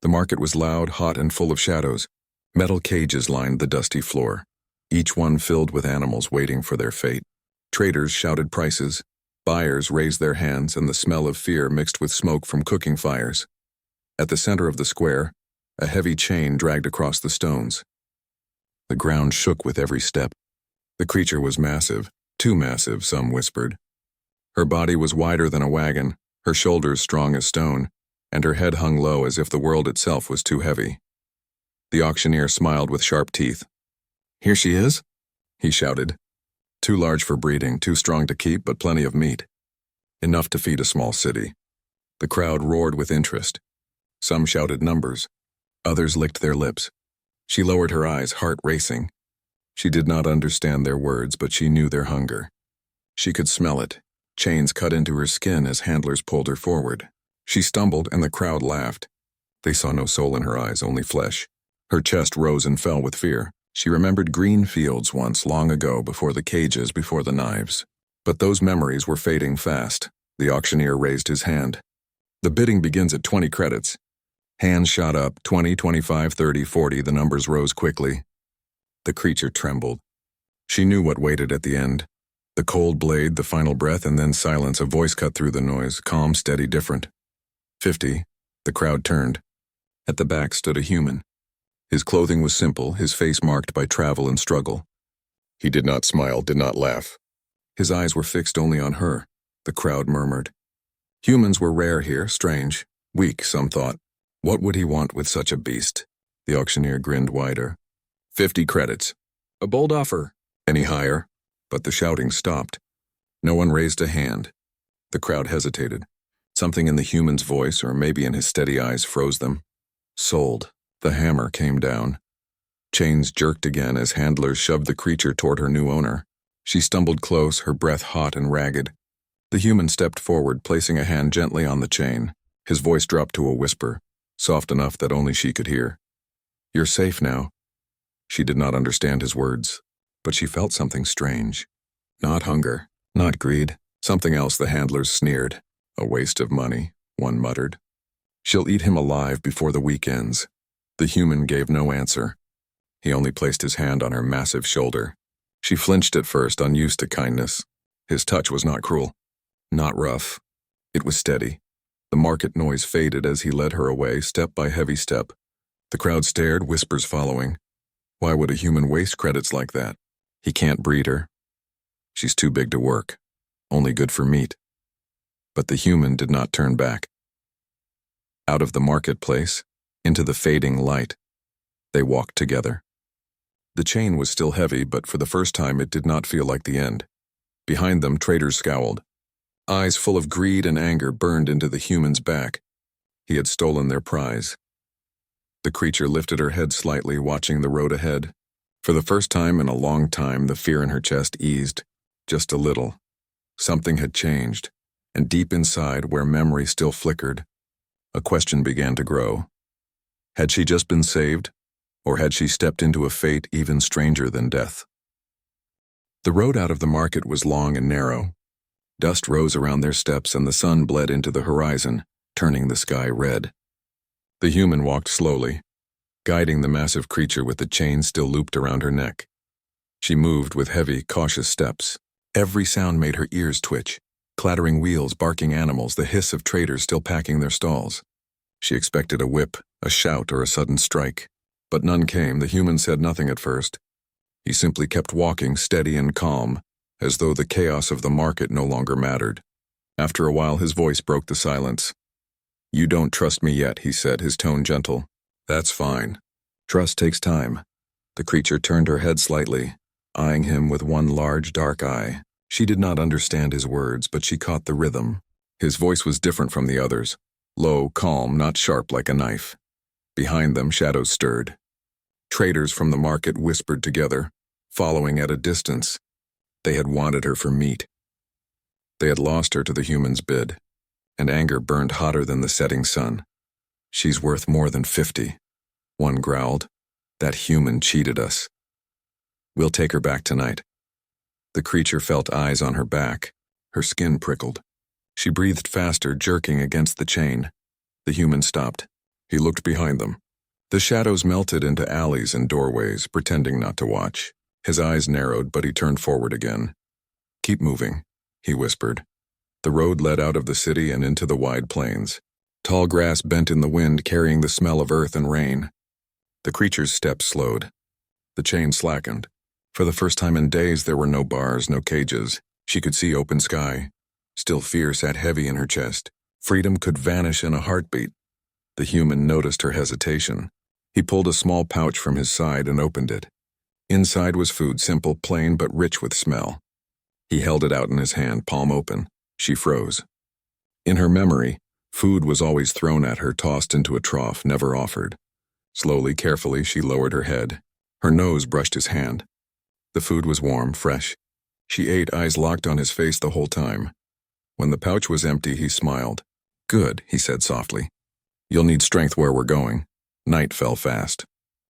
The market was loud, hot, and full of shadows. Metal cages lined the dusty floor, each one filled with animals waiting for their fate. Traders shouted prices. Buyers raised their hands, and the smell of fear mixed with smoke from cooking fires. At the center of the square, a heavy chain dragged across the stones. The ground shook with every step. The creature was massive, too massive, some whispered. Her body was wider than a wagon, her shoulders strong as stone, and her head hung low as if the world itself was too heavy. The auctioneer smiled with sharp teeth. "Here she is?" he shouted. Too large for breeding, too strong to keep, but plenty of meat. Enough to feed a small city. The crowd roared with interest. Some shouted numbers. Others licked their lips. She lowered her eyes, heart racing. She did not understand their words, but she knew their hunger. She could smell it. Chains cut into her skin as handlers pulled her forward. She stumbled, and the crowd laughed. They saw no soul in her eyes, only flesh. Her chest rose and fell with fear. She remembered green fields once, long ago, before the cages, before the knives. But those memories were fading fast. The auctioneer raised his hand. "The bidding begins at 20 credits. Hands shot up, 20, 25, 30, 40, the numbers rose quickly. The creature trembled. She knew what waited at the end. The cold blade, the final breath, and then silence. A voice cut through the noise, calm, steady, different. 50. The crowd turned. At the back stood a human. His clothing was simple, his face marked by travel and struggle. He did not smile, did not laugh. His eyes were fixed only on her. The crowd murmured. Humans were rare here, strange, weak, some thought. What would he want with such a beast? The auctioneer grinned wider. 50 credits. A bold offer. Any higher? But the shouting stopped. No one raised a hand. The crowd hesitated. Something in the human's voice, or maybe in his steady eyes, froze them. Sold. The hammer came down. Chains jerked again as handlers shoved the creature toward her new owner. She stumbled close, her breath hot and ragged. The human stepped forward, placing a hand gently on the chain. His voice dropped to a whisper, soft enough that only she could hear. "You're safe now." She did not understand his words, but she felt something strange. Not hunger, not greed, something else. The handlers sneered. "A waste of money," one muttered. "She'll eat him alive before the week ends." The human gave no answer. He only placed his hand on her massive shoulder. She flinched at first, unused to kindness. His touch was not cruel, not rough. It was steady. The market noise faded as he led her away, step by heavy step. The crowd stared, whispers following. Why would a human waste credits like that? He can't breed her. She's too big to work, only good for meat. But the human did not turn back. Out of the marketplace, into the fading light, they walked together. The chain was still heavy, but for the first time it did not feel like the end. Behind them, traders scowled. Eyes full of greed and anger burned into the human's back. He had stolen their prize. The creature lifted her head slightly, watching the road ahead. For the first time in a long time, the fear in her chest eased, just a little. Something had changed, and deep inside, where memory still flickered, a question began to grow. Had she just been saved, or had she stepped into a fate even stranger than death? The road out of the market was long and narrow. Dust rose around their steps, and the sun bled into the horizon, turning the sky red. The human walked slowly, guiding the massive creature with the chain still looped around her neck. She moved with heavy, cautious steps. Every sound made her ears twitch. Clattering wheels, barking animals, the hiss of traders still packing their stalls. She expected a whip, a shout, or a sudden strike. But none came. The human said nothing at first. He simply kept walking, steady and calm, as though the chaos of the market no longer mattered. After a while, his voice broke the silence. "You don't trust me yet," he said, his tone gentle. "That's fine. Trust takes time." The creature turned her head slightly, eyeing him with one large, dark eye. She did not understand his words, but she caught the rhythm. His voice was different from the others. Low, calm, not sharp like a knife. Behind them, shadows stirred. Traders from the market whispered together, following at a distance. They had wanted her for meat. They had lost her to the human's bid, and anger burned hotter than the setting sun. "She's worth more than 50. One growled. "That human cheated us. We'll take her back tonight." The creature felt eyes on her back. Her skin prickled. She breathed faster, jerking against the chain. The human stopped. He looked behind them. The shadows melted into alleys and doorways, pretending not to watch. His eyes narrowed, but he turned forward again. "Keep moving," he whispered. The road led out of the city and into the wide plains. Tall grass bent in the wind, carrying the smell of earth and rain. The creature's steps slowed. The chain slackened. For the first time in days, there were no bars, no cages. She could see open sky. Still, fear sat heavy in her chest. Freedom could vanish in a heartbeat. The human noticed her hesitation. He pulled a small pouch from his side and opened it. Inside was food, simple, plain, but rich with smell. He held it out in his hand, palm open. She froze. In her memory, food was always thrown at her, tossed into a trough, never offered. Slowly, carefully, she lowered her head. Her nose brushed his hand. The food was warm, fresh. She ate, eyes locked on his face the whole time. When the pouch was empty, he smiled. "Good," he said softly. "You'll need strength where we're going." Night fell fast.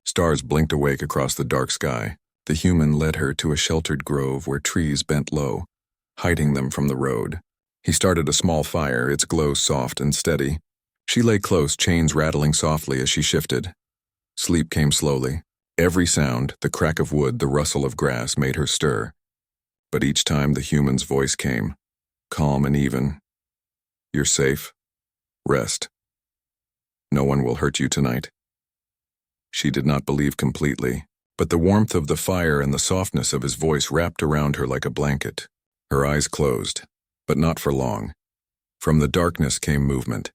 Stars blinked awake across the dark sky. The human led her to a sheltered grove where trees bent low, hiding them from the road. He started a small fire, its glow soft and steady. She lay close, chains rattling softly as she shifted. Sleep came slowly. Every sound, the crack of wood, the rustle of grass, made her stir. But each time the human's voice came, calm and even. "You're safe. Rest. No one will hurt you tonight." She did not believe completely, but the warmth of the fire and the softness of his voice wrapped around her like a blanket. Her eyes closed, but not for long. From the darkness came movement.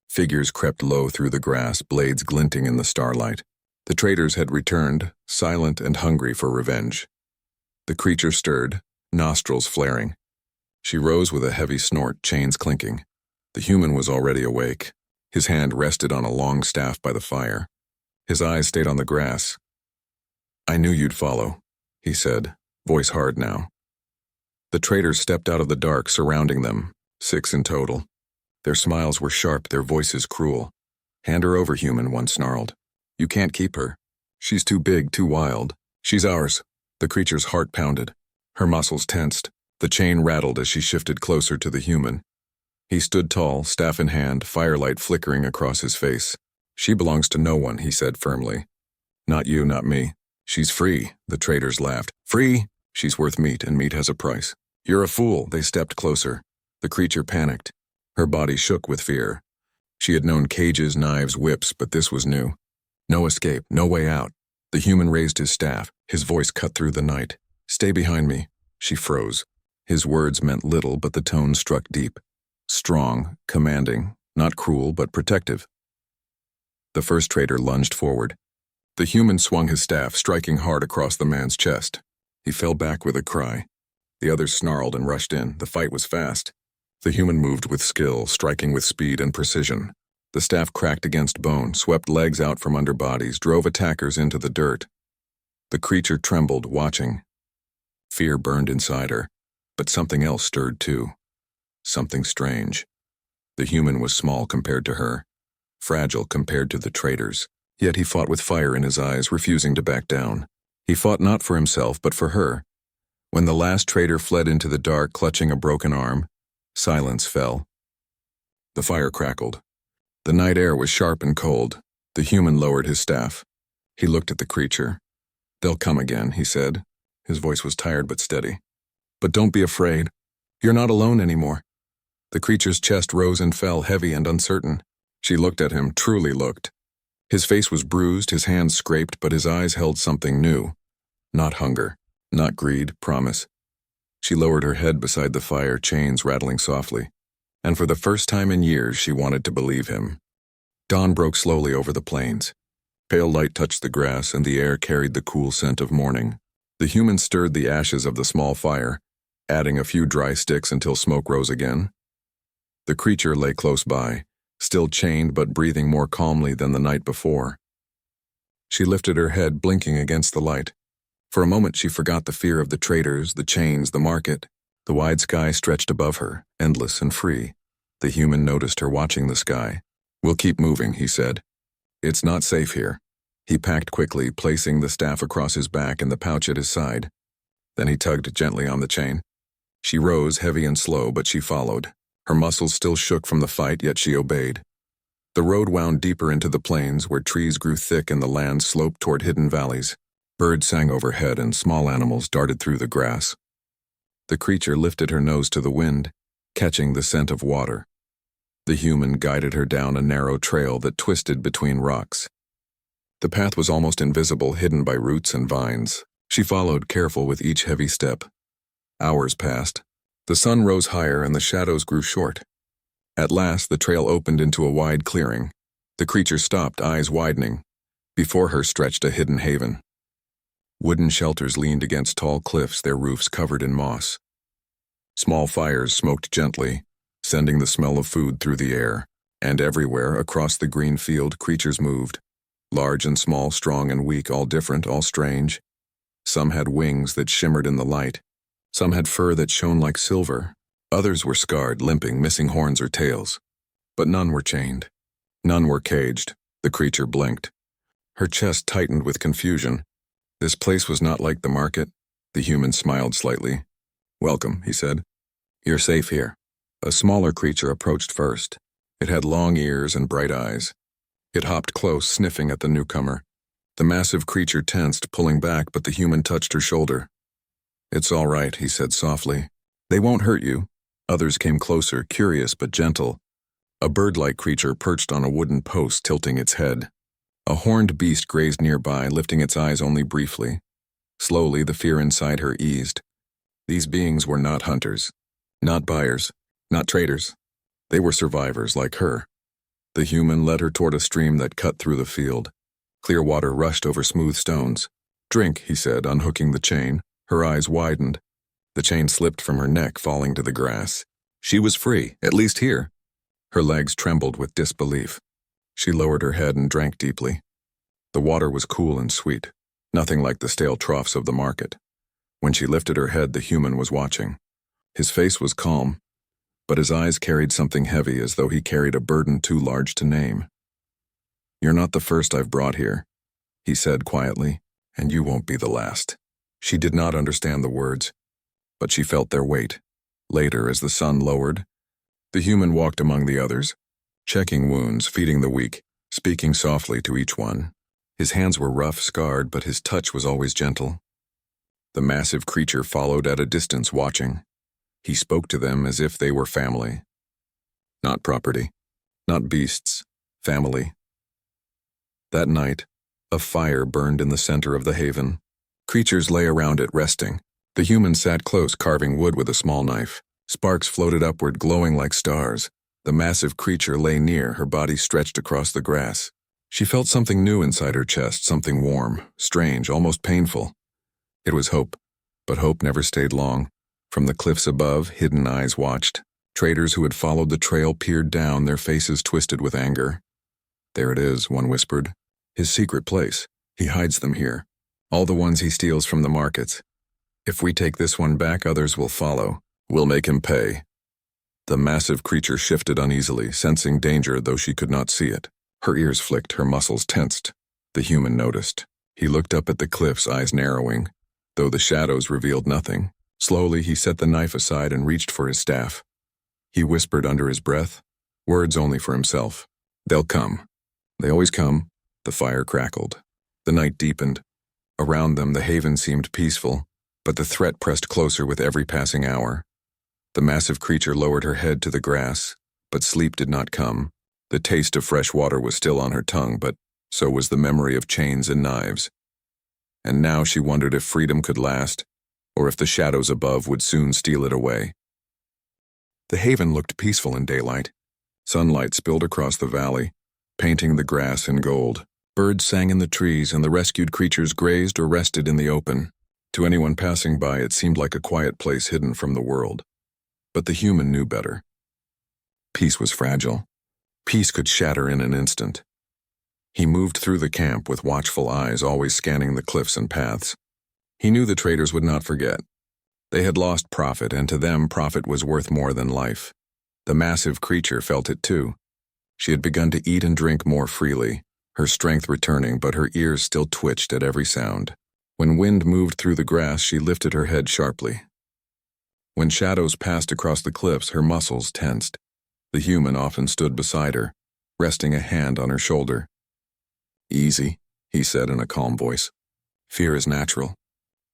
Figures crept low through the grass, blades glinting in the starlight. The traders had returned, silent and hungry for revenge. The creature stirred, nostrils flaring. She rose with a heavy snort, chains clinking. The human was already awake. His hand rested on a long staff by the fire. His eyes stayed on the grass. "I knew you'd follow," he said, voice hard now. The traders stepped out of the dark, surrounding them, 6 in total. Their smiles were sharp, their voices cruel. "Hand her over, human," one snarled. "You can't keep her. She's too big, too wild. She's ours." The creature's heart pounded. Her muscles tensed. The chain rattled as she shifted closer to the human. He stood tall, staff in hand, firelight flickering across his face. "She belongs to no one," he said firmly. "Not you, not me. She's free," the traders laughed. "Free? She's worth meat, and meat has a price." "You're a fool." They stepped closer. The creature panicked. Her body shook with fear. She had known cages, knives, whips, but this was new. No escape, no way out. The human raised his staff. His voice cut through the night. "Stay behind me." She froze. His words meant little, but the tone struck deep. Strong, commanding, not cruel, but protective. The first trader lunged forward. The human swung his staff, striking hard across the man's chest. He fell back with a cry. The others snarled and rushed in. The fight was fast. The human moved with skill, striking with speed and precision. The staff cracked against bone, swept legs out from under bodies, drove attackers into the dirt. The creature trembled, watching. Fear burned inside her, but something else stirred too. Something strange. The human was small compared to her, fragile compared to the traders. Yet he fought with fire in his eyes, refusing to back down. He fought not for himself, but for her. When the last trader fled into the dark, clutching a broken arm, silence fell. The fire crackled. The night air was sharp and cold. The human lowered his staff. He looked at the creature. "They'll come again," he said. His voice was tired but steady. "But don't be afraid. You're not alone anymore." The creature's chest rose and fell, heavy and uncertain. She looked at him, truly looked. His face was bruised, his hands scraped, but his eyes held something new. Not hunger, not greed, promise. She lowered her head beside the fire, chains rattling softly. And for the first time in years, she wanted to believe him. Dawn broke slowly over the plains. Pale light touched the grass, and the air carried the cool scent of morning. The human stirred the ashes of the small fire, adding a few dry sticks until smoke rose again. The creature lay close by, still chained but breathing more calmly than the night before. She lifted her head, blinking against the light. For a moment she forgot the fear of the traders, the chains, the market. The wide sky stretched above her, endless and free. The human noticed her watching the sky. "We'll keep moving," he said. "It's not safe here." He packed quickly, placing the staff across his back and the pouch at his side. Then he tugged gently on the chain. She rose, heavy and slow, but she followed. Her muscles still shook from the fight, yet she obeyed. The road wound deeper into the plains where trees grew thick and the land sloped toward hidden valleys. Birds sang overhead and small animals darted through the grass. The creature lifted her nose to the wind, catching the scent of water. The human guided her down a narrow trail that twisted between rocks. The path was almost invisible, hidden by roots and vines. She followed, careful with each heavy step. Hours passed. The sun rose higher and the shadows grew short. At last, the trail opened into a wide clearing. The creature stopped, eyes widening. Before her stretched a hidden haven. Wooden shelters leaned against tall cliffs, their roofs covered in moss. Small fires smoked gently, sending the smell of food through the air, and everywhere across the green field creatures moved. Large and small, strong and weak, all different, all strange. Some had wings that shimmered in the light. Some had fur that shone like silver. Others were scarred, limping, missing horns or tails. But none were chained. None were caged. The creature blinked. Her chest tightened with confusion. This place was not like the market. The human smiled slightly. "Welcome," he said. "You're safe here." A smaller creature approached first. It had long ears and bright eyes. It hopped close, sniffing at the newcomer. The massive creature tensed, pulling back, but the human touched her shoulder. "It's all right," he said softly. "They won't hurt you." Others came closer, curious but gentle. A bird-like creature perched on a wooden post, tilting its head. A horned beast grazed nearby, lifting its eyes only briefly. Slowly, the fear inside her eased. These beings were not hunters, not buyers, not traders. They were survivors like her. The human led her toward a stream that cut through the field. Clear water rushed over smooth stones. "Drink," he said, unhooking the chain. Her eyes widened. The chain slipped from her neck, falling to the grass. She was free, at least here. Her legs trembled with disbelief. She lowered her head and drank deeply. The water was cool and sweet, nothing like the stale troughs of the market. When she lifted her head, the human was watching. His face was calm, but his eyes carried something heavy, as though he carried a burden too large to name. "You're not the first I've brought here," he said quietly, "and you won't be the last." She did not understand the words, but she felt their weight. Later, as the sun lowered, the human walked among the others, checking wounds, feeding the weak, speaking softly to each one. His hands were rough, scarred, but his touch was always gentle. The massive creature followed at a distance, watching. He spoke to them as if they were family. Not property, not beasts, family. That night, a fire burned in the center of the haven. Creatures lay around it, resting. The human sat close, carving wood with a small knife. Sparks floated upward, glowing like stars. The massive creature lay near, her body stretched across the grass. She felt something new inside her chest, something warm, strange, almost painful. It was hope, but hope never stayed long. From the cliffs above, hidden eyes watched. Traders who had followed the trail peered down, their faces twisted with anger. "There it is," one whispered. "His secret place. He hides them here. All the ones he steals from the markets. If we take this one back, others will follow. We'll make him pay." The massive creature shifted uneasily, sensing danger though she could not see it. Her ears flicked, her muscles tensed. The human noticed. He looked up at the cliffs, eyes narrowing, though the shadows revealed nothing. Slowly, he set the knife aside and reached for his staff. He whispered under his breath, words only for himself. "They'll come. They always come." The fire crackled. The night deepened. Around them, the haven seemed peaceful, but the threat pressed closer with every passing hour. The massive creature lowered her head to the grass, but sleep did not come. The taste of fresh water was still on her tongue, but so was the memory of chains and knives. And now she wondered if freedom could last, or if the shadows above would soon steal it away. The haven looked peaceful in daylight. Sunlight spilled across the valley, painting the grass in gold. Birds sang in the trees, and the rescued creatures grazed or rested in the open. To anyone passing by, it seemed like a quiet place hidden from the world. But the human knew better. Peace was fragile. Peace could shatter in an instant. He moved through the camp with watchful eyes, always scanning the cliffs and paths. He knew the traders would not forget. They had lost profit, and to them profit was worth more than life. The massive creature felt it too. She had begun to eat and drink more freely, her strength returning, but her ears still twitched at every sound. When wind moved through the grass, she lifted her head sharply. When shadows passed across the cliffs, her muscles tensed. The human often stood beside her, resting a hand on her shoulder. "Easy," he said in a calm voice. "Fear is natural,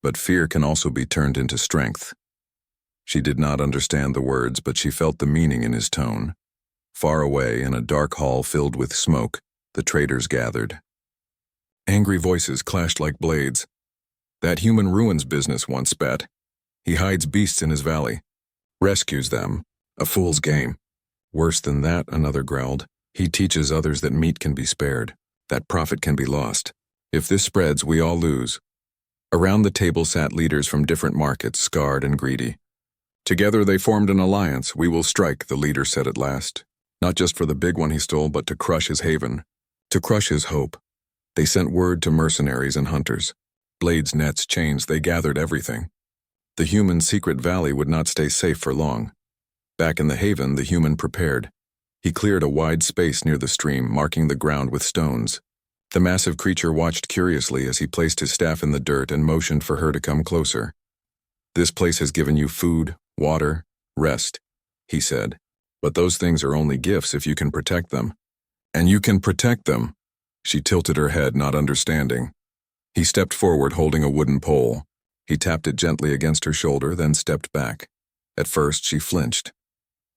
but fear can also be turned into strength." She did not understand the words, but she felt the meaning in his tone. Far away, in a dark hall filled with smoke, the traders gathered. Angry voices clashed like blades. "That human ruins business once spat. He hides beasts in his valley. Rescues them. A fool's game." "Worse than that," another growled. "He teaches others that meat can be spared, that profit can be lost. If this spreads, we all lose." Around the table sat leaders from different markets, scarred and greedy. "Together they formed an alliance. We will strike," the leader said at last. "Not just for the big one he stole, but to crush his haven, to crush his hope." They sent word to mercenaries and hunters. Blades, nets, chains, they gathered everything. The human secret valley would not stay safe for long. Back in the haven, the human prepared. He cleared a wide space near the stream, marking the ground with stones. The massive creature watched curiously as he placed his staff in the dirt and motioned for her to come closer. "This place has given you food, water, rest," he said. "But those things are only gifts if you can protect them." "And you can protect them." She tilted her head, not understanding. He stepped forward, holding a wooden pole. He tapped it gently against her shoulder, then stepped back. At first, she flinched.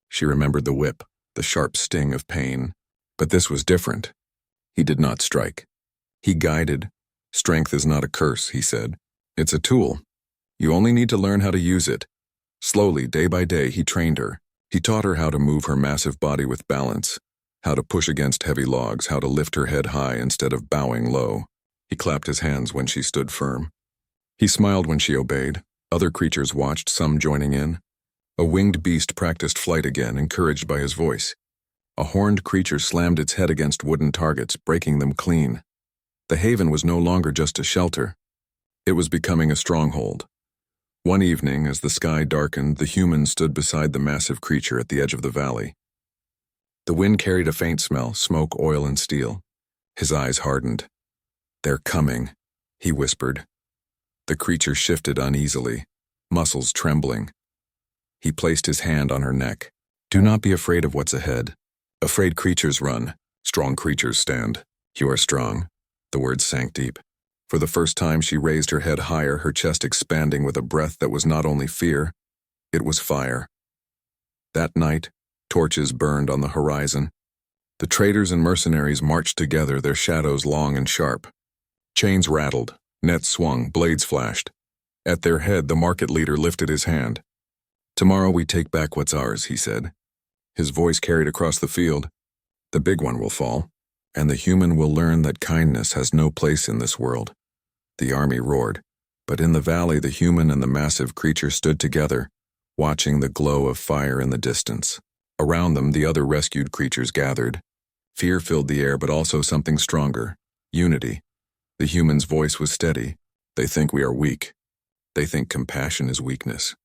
She remembered the whip, the sharp sting of pain. But this was different. He did not strike. He guided. "Strength is not a curse," he said. "It's a tool. You only need to learn how to use it." Slowly, day by day, he trained her. He taught her how to move her massive body with balance, how to push against heavy logs, how to lift her head high instead of bowing low. He clapped his hands when she stood firm. He smiled when she obeyed. Other creatures watched, some joining in. A winged beast practiced flight again, encouraged by his voice. A horned creature slammed its head against wooden targets, breaking them clean. The haven was no longer just a shelter. It was becoming a stronghold. One evening, as the sky darkened, the human stood beside the massive creature at the edge of the valley. The wind carried a faint smell, smoke, oil, and steel. His eyes hardened. "They're coming," he whispered. The creature shifted uneasily, muscles trembling. He placed his hand on her neck. "Do not be afraid of what's ahead. Afraid creatures run. Strong creatures stand. You are strong." The words sank deep. For the first time, she raised her head higher, her chest expanding with a breath that was not only fear, it was fire. That night, torches burned on the horizon. The traders and mercenaries marched together, their shadows long and sharp. Chains rattled, nets swung, blades flashed. At their head, the market leader lifted his hand. "Tomorrow we take back what's ours," he said. His voice carried across the field. "The big one will fall, and the human will learn that kindness has no place in this world." The army roared, but in the valley the human and the massive creature stood together, watching the glow of fire in the distance. Around them, the other rescued creatures gathered. Fear filled the air, but also something stronger: unity. The human's voice was steady. "They think we are weak. They think compassion is weakness.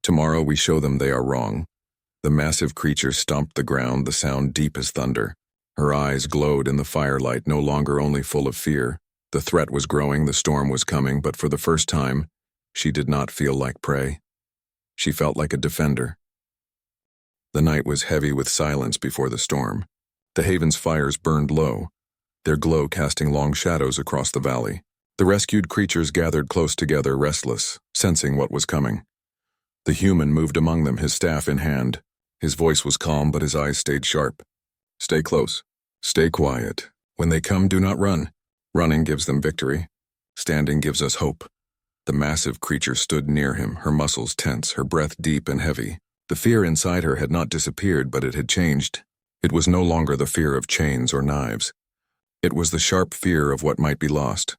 Tomorrow we show them they are wrong." The massive creature stomped the ground, the sound deep as thunder. Her eyes glowed in the firelight, no longer only full of fear. The threat was growing, the storm was coming, but for the first time, she did not feel like prey. She felt like a defender. The night was heavy with silence before the storm. The haven's fires burned low, their glow casting long shadows across the valley. The rescued creatures gathered close together, restless, sensing what was coming. The human moved among them, his staff in hand. His voice was calm, but his eyes stayed sharp. "Stay close. Stay quiet. When they come, do not run. Running gives them victory. Standing gives us hope." The massive creature stood near him, her muscles tense, her breath deep and heavy. The fear inside her had not disappeared, but it had changed. It was no longer the fear of chains or knives. It was the sharp fear of what might be lost.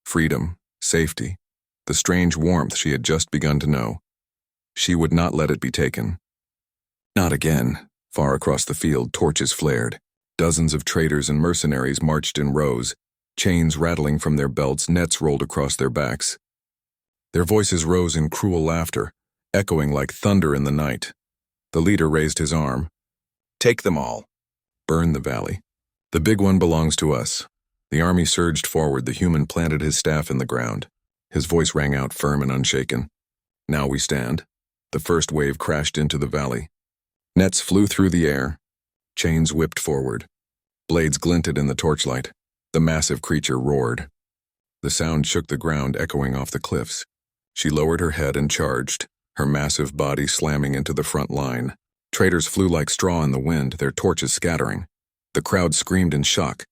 Freedom, safety, the strange warmth she had just begun to know. She would not let it be taken. Not again. Far across the field, torches flared. Dozens of traders and mercenaries marched in rows, chains rattling from their belts, nets rolled across their backs. Their voices rose in cruel laughter, echoing like thunder in the night. The leader raised his arm. "Take them all. Burn the valley. The big one belongs to us." The army surged forward, the human planted his staff in the ground. His voice rang out firm and unshaken. "Now we stand." The first wave crashed into the valley. Nets flew through the air. Chains whipped forward. Blades glinted in the torchlight. The massive creature roared. The sound shook the ground, echoing off the cliffs. She lowered her head and charged, her massive body slamming into the front line. Traders flew like straw in the wind, their torches scattering. The crowd screamed in shock.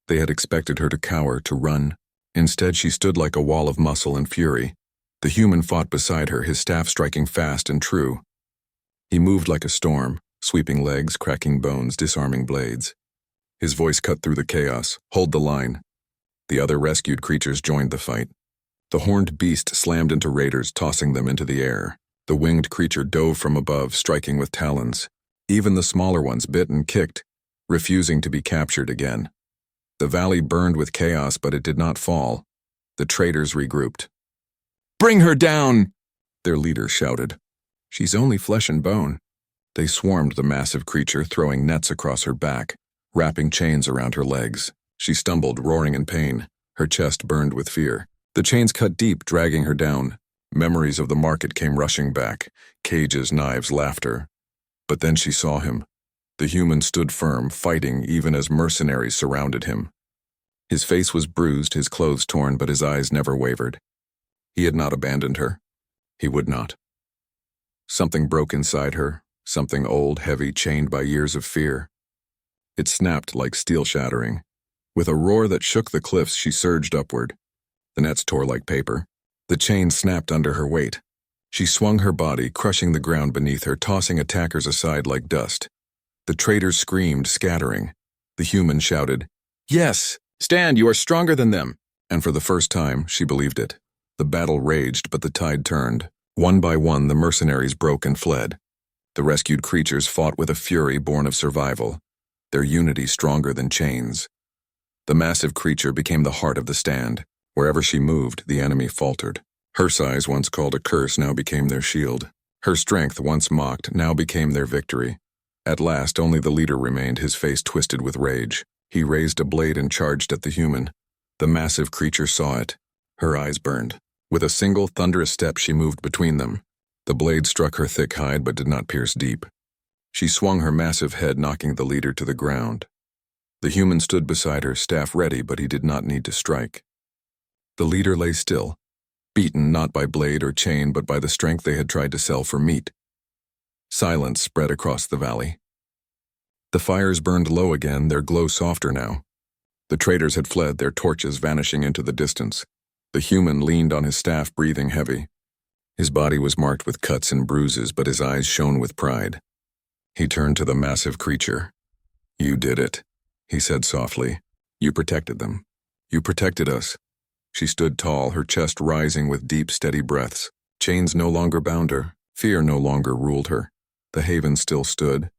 They had expected her to cower, to run. Instead, she stood like a wall of muscle and fury. The human fought beside her, his staff striking fast and true. He moved like a storm, sweeping legs, cracking bones, disarming blades. His voice cut through the chaos. Hold the line. The other rescued creatures joined the fight. The horned beast slammed into raiders, tossing them into the air. The winged creature dove from above, striking with talons. Even the smaller ones bit and kicked, refusing to be captured again. The valley burned with chaos, but it did not fall. The traders regrouped. "Bring her down!" their leader shouted. "She's only flesh and bone." They swarmed the massive creature, throwing nets across her back, wrapping chains around her legs. She stumbled, roaring in pain. Her chest burned with fear. The chains cut deep, dragging her down. Memories of the market came rushing back. Cages, knives, laughter. But then she saw him. The human stood firm, fighting even as mercenaries surrounded him. His face was bruised, his clothes torn, but his eyes never wavered. He had not abandoned her. He would not. Something broke inside her, something old, heavy, chained by years of fear. It snapped like steel shattering. With a roar that shook the cliffs, she surged upward. The nets tore like paper. The chain snapped under her weight. She swung her body, crushing the ground beneath her, tossing attackers aside like dust. The traders screamed, scattering. The human shouted, "Yes! Stand, you are stronger than them!" And for the first time, she believed it. The battle raged, but the tide turned. One by one, the mercenaries broke and fled. The rescued creatures fought with a fury born of survival, their unity stronger than chains. The massive creature became the heart of the stand. Wherever she moved, the enemy faltered. Her size, once called a curse, now became their shield. Her strength, once mocked, now became their victory. At last, only the leader remained, his face twisted with rage. He raised a blade and charged at the human. The massive creature saw it. Her eyes burned. With a single thunderous step, she moved between them. The blade struck her thick hide but did not pierce deep. She swung her massive head, knocking the leader to the ground. The human stood beside her, staff ready, but he did not need to strike. The leader lay still, beaten not by blade or chain but by the strength they had tried to sell for meat. Silence spread across the valley. The fires burned low again, their glow softer now. The traders had fled, their torches vanishing into the distance. The human leaned on his staff, breathing heavy. His body was marked with cuts and bruises, but his eyes shone with pride. He turned to the massive creature. "You did it," he said softly. "You protected them. You protected us." She stood tall, her chest rising with deep, steady breaths. Chains no longer bound her. Fear no longer ruled her. The haven still stood.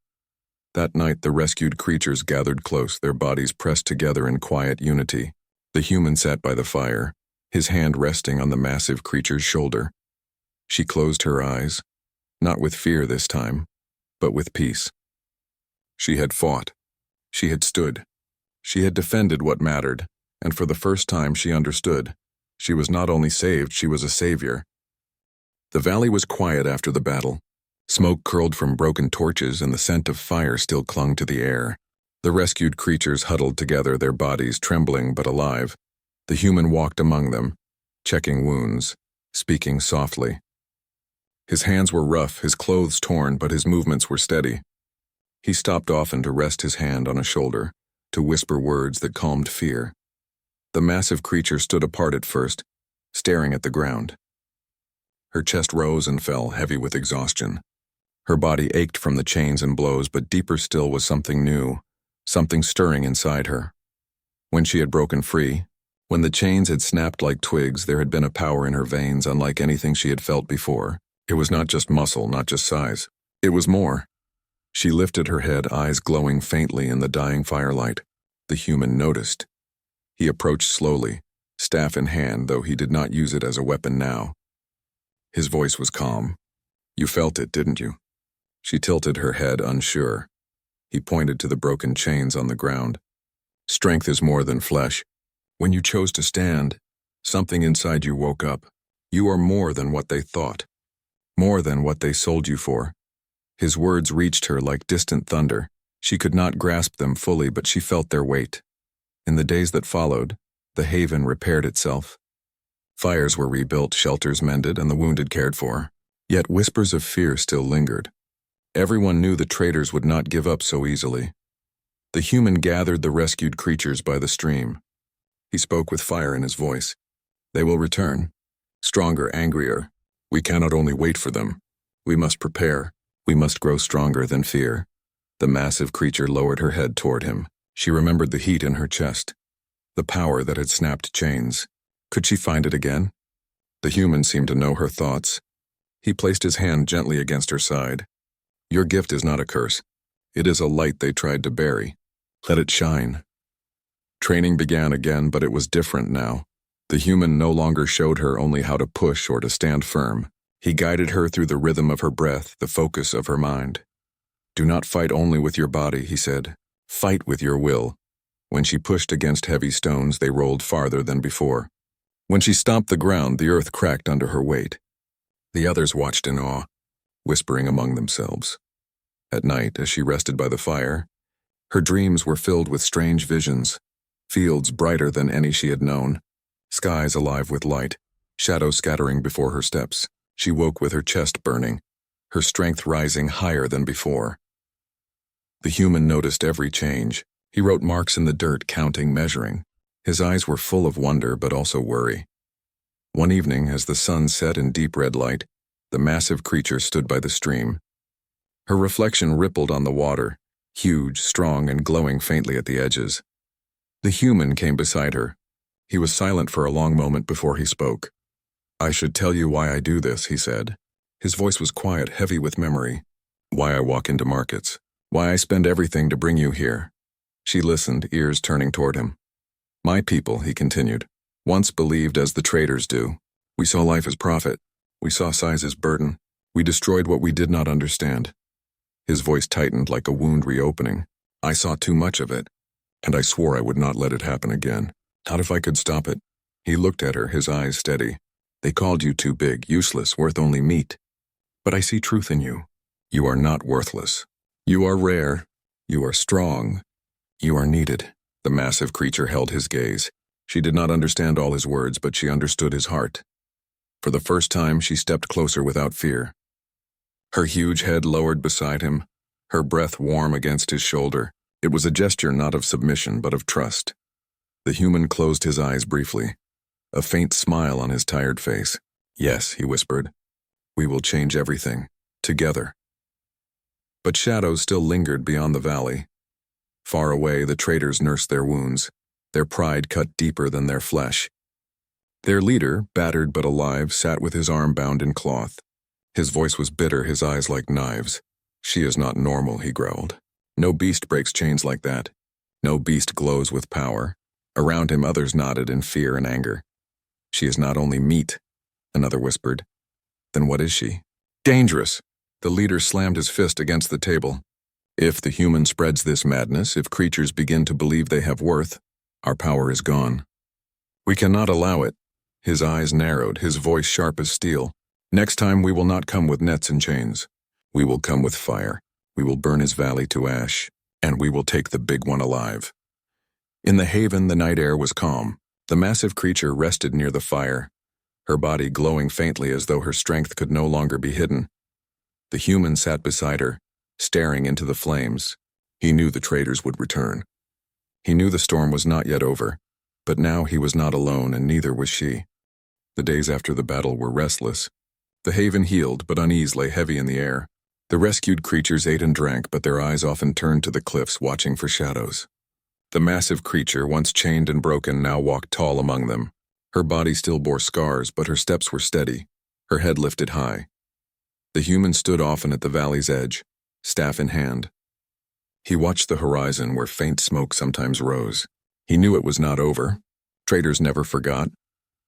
That night, the rescued creatures gathered close, their bodies pressed together in quiet unity. The human sat by the fire, his hand resting on the massive creature's shoulder. She closed her eyes, not with fear this time, but with peace. She had fought. She had stood. She had defended what mattered, and for the first time she understood. She was not only saved, she was a savior. The valley was quiet after the battle. Smoke curled from broken torches and the scent of fire still clung to the air. The rescued creatures huddled together, their bodies trembling but alive. The human walked among them, checking wounds, speaking softly. His hands were rough, his clothes torn, but his movements were steady. He stopped often to rest his hand on a shoulder, to whisper words that calmed fear. The massive creature stood apart at first, staring at the ground. Her chest rose and fell, heavy with exhaustion. Her body ached from the chains and blows, but deeper still was something new, something stirring inside her. When she had broken free, when the chains had snapped like twigs, there had been a power in her veins unlike anything she had felt before. It was not just muscle, not just size. It was more. She lifted her head, eyes glowing faintly in the dying firelight. The human noticed. He approached slowly, staff in hand, though he did not use it as a weapon now. His voice was calm. "You felt it, didn't you?" She tilted her head, unsure. He pointed to the broken chains on the ground. "Strength is more than flesh. When you chose to stand, something inside you woke up. You are more than what they thought. More than what they sold you for." His words reached her like distant thunder. She could not grasp them fully, but she felt their weight. In the days that followed, the haven repaired itself. Fires were rebuilt, shelters mended, and the wounded cared for. Yet whispers of fear still lingered. Everyone knew the traders would not give up so easily. The human gathered the rescued creatures by the stream. He spoke with fire in his voice. They will return. Stronger, angrier. We cannot only wait for them. We must prepare. We must grow stronger than fear. The massive creature lowered her head toward him. She remembered the heat in her chest, the power that had snapped chains. Could she find it again? The human seemed to know her thoughts. He placed his hand gently against her side. Your gift is not a curse. It is a light they tried to bury. Let it shine. Training began again, but it was different now. The human no longer showed her only how to push or to stand firm. He guided her through the rhythm of her breath, the focus of her mind. Do not fight only with your body, he said. Fight with your will. When she pushed against heavy stones, they rolled farther than before. When she stomped the ground, the earth cracked under her weight. The others watched in awe, whispering among themselves. At night, as she rested by the fire, her dreams were filled with strange visions, fields brighter than any she had known, skies alive with light, shadows scattering before her steps. She woke with her chest burning, her strength rising higher than before. The human noticed every change. He wrote marks in the dirt, counting, measuring. His eyes were full of wonder but also worry. One evening, as the sun set in deep red light, the massive creature stood by the stream. Her reflection rippled on the water, huge, strong, and glowing faintly at the edges. The human came beside her. He was silent for a long moment before he spoke. I should tell you why I do this, he said. His voice was quiet, heavy with memory. Why I walk into markets. Why I spend everything to bring you here. She listened, ears turning toward him. My people, he continued, once believed as the traders do. We saw life as profit. We saw size as burden. We destroyed what we did not understand. His voice tightened like a wound reopening. I saw too much of it, and I swore I would not let it happen again. Not if I could stop it. He looked at her, his eyes steady. They called you too big, useless, worth only meat. But I see truth in you. You are not worthless. You are rare. You are strong. You are needed. The massive creature held his gaze. She did not understand all his words, but she understood his heart. For the first time, she stepped closer without fear. Her huge head lowered beside him, her breath warm against his shoulder. It was a gesture not of submission, but of trust. The human closed his eyes briefly, a faint smile on his tired face. Yes, he whispered. We will change everything, together. But shadows still lingered beyond the valley. Far away, the traders nursed their wounds, their pride cut deeper than their flesh. Their leader, battered but alive, sat with his arm bound in cloth. His voice was bitter, his eyes like knives. She is not normal, he growled. No beast breaks chains like that. No beast glows with power. Around him, others nodded in fear and anger. She is not only meat, another whispered. Then what is she? Dangerous! The leader slammed his fist against the table. If the human spreads this madness, if creatures begin to believe they have worth, our power is gone. We cannot allow it. His eyes narrowed, his voice sharp as steel. Next time we will not come with nets and chains. We will come with fire. We will burn his valley to ash, and we will take the big one alive. In the haven, the night air was calm. The massive creature rested near the fire, her body glowing faintly as though her strength could no longer be hidden. The human sat beside her, staring into the flames. He knew the traders would return. He knew the storm was not yet over, but now he was not alone, and neither was she. The days after the battle were restless. The haven healed, but unease lay heavy in the air. The rescued creatures ate and drank, but their eyes often turned to the cliffs, watching for shadows. The massive creature, once chained and broken, now walked tall among them. Her body still bore scars, but her steps were steady, her head lifted high. The human stood often at the valley's edge, staff in hand. He watched the horizon where faint smoke sometimes rose. He knew it was not over. Traders never forgot.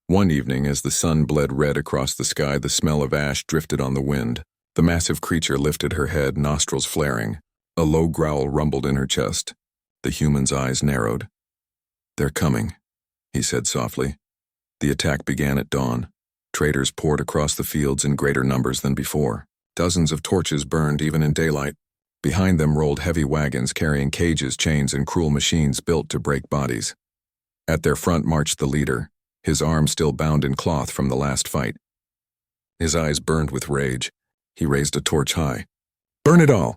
One evening, as the sun bled red across the sky, the smell of ash drifted on the wind. The massive creature lifted her head, nostrils flaring. A low growl rumbled in her chest. The human's eyes narrowed. They're coming, he said softly. The attack began at dawn. Traders poured across the fields in greater numbers than before. Dozens of torches burned even in daylight. Behind them rolled heavy wagons carrying cages, chains, and cruel machines built to break bodies. At their front marched the leader, his arm still bound in cloth from the last fight. His eyes burned with rage. He raised a torch high. "Burn it all!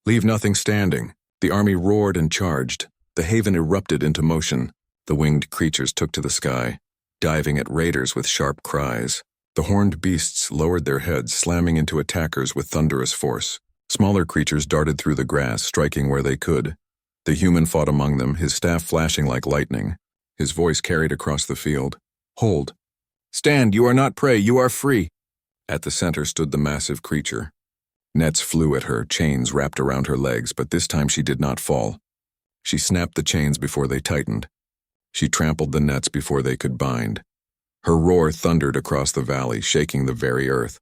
Leave nothing standing!" The army roared and charged. The haven erupted into motion. The winged creatures took to the sky, diving at raiders with sharp cries. The horned beasts lowered their heads, slamming into attackers with thunderous force. Smaller creatures darted through the grass, striking where they could. The human fought among them, his staff flashing like lightning. His voice carried across the field. "Hold! Stand! You are not prey! You are free!" At the center stood the massive creature. Nets flew at her, chains wrapped around her legs, but this time she did not fall. She snapped the chains before they tightened. She trampled the nets before they could bind. Her roar thundered across the valley, shaking the very earth.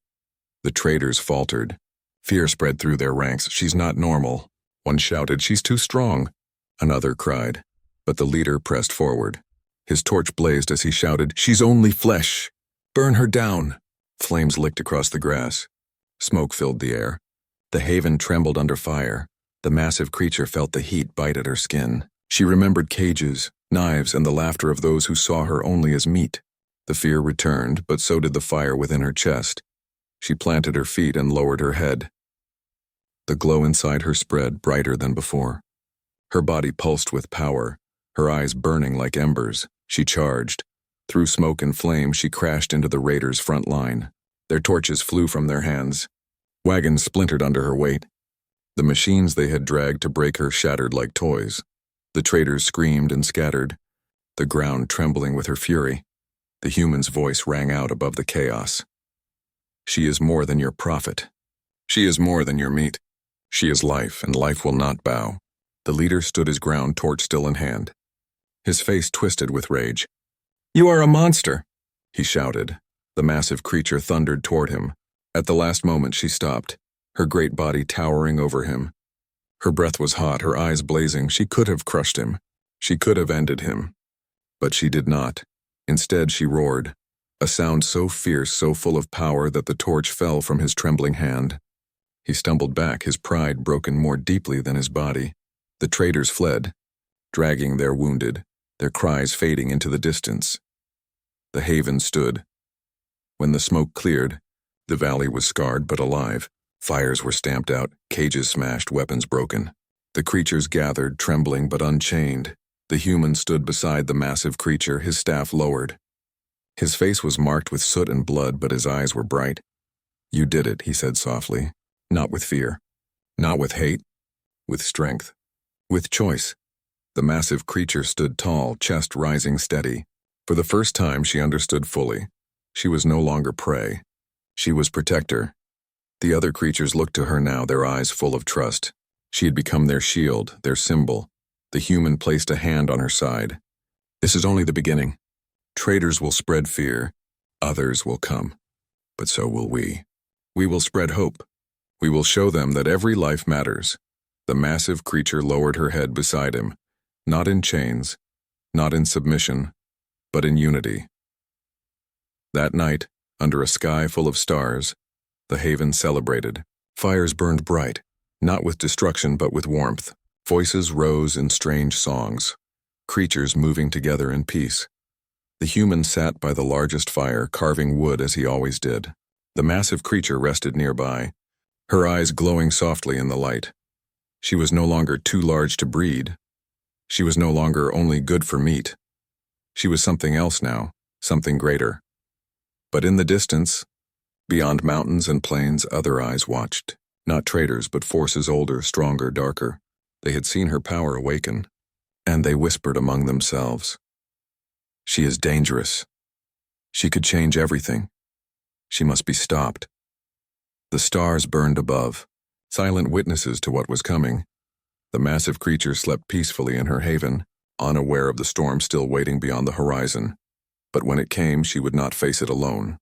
The traders faltered. Fear spread through their ranks. "She's not normal." One shouted, "She's too strong." Another cried, but the leader pressed forward. His torch blazed as he shouted, "She's only flesh! Burn her down!" Flames licked across the grass. Smoke filled the air. The haven trembled under fire. The massive creature felt the heat bite at her skin. She remembered cages, knives, and the laughter of those who saw her only as meat. The fear returned, but so did the fire within her chest. She planted her feet and lowered her head. The glow inside her spread, brighter than before. Her body pulsed with power, her eyes burning like embers. She charged. Through smoke and flame, she crashed into the raiders' front line. Their torches flew from their hands. Wagons splintered under her weight. The machines they had dragged to break her shattered like toys. The traders screamed and scattered, the ground trembling with her fury. The human's voice rang out above the chaos. "She is more than your prophet. She is more than your meat. She is life, and life will not bow." The leader stood his ground, torch still in hand. His face twisted with rage. "You are a monster!" he shouted. The massive creature thundered toward him. At the last moment she stopped, her great body towering over him. Her breath was hot, her eyes blazing. She could have crushed him. She could have ended him. But she did not. Instead she roared, a sound so fierce, so full of power that the torch fell from his trembling hand. He stumbled back, his pride broken more deeply than his body. The traders fled, dragging their wounded, their cries fading into the distance. The haven stood. When the smoke cleared, the valley was scarred but alive. Fires were stamped out, cages smashed, weapons broken. The creatures gathered, trembling but unchained. The human stood beside the massive creature, his staff lowered. His face was marked with soot and blood, but his eyes were bright. "You did it," he said softly. "Not with fear. Not with hate. With strength. With choice." The massive creature stood tall, chest rising steady. For the first time she understood fully. She was no longer prey. She was protector. The other creatures looked to her now, their eyes full of trust. She had become their shield, their symbol. The human placed a hand on her side. "This is only the beginning. Traders will spread fear. Others will come. But so will we. We will spread hope. We will show them that every life matters." The massive creature lowered her head beside him, not in chains, not in submission, but in unity. That night, under a sky full of stars, the haven celebrated. Fires burned bright, not with destruction but with warmth. Voices rose in strange songs, creatures moving together in peace. The human sat by the largest fire, carving wood as he always did. The massive creature rested nearby, her eyes glowing softly in the light. She was no longer too large to breed. She was no longer only good for meat. She was something else now, something greater. But in the distance, beyond mountains and plains, other eyes watched. Not traders, but forces older, stronger, darker. They had seen her power awaken, and they whispered among themselves. "She is dangerous. She could change everything. She must be stopped." The stars burned above, silent witnesses to what was coming. The massive creature slept peacefully in her haven, unaware of the storm still waiting beyond the horizon. But when it came, she would not face it alone.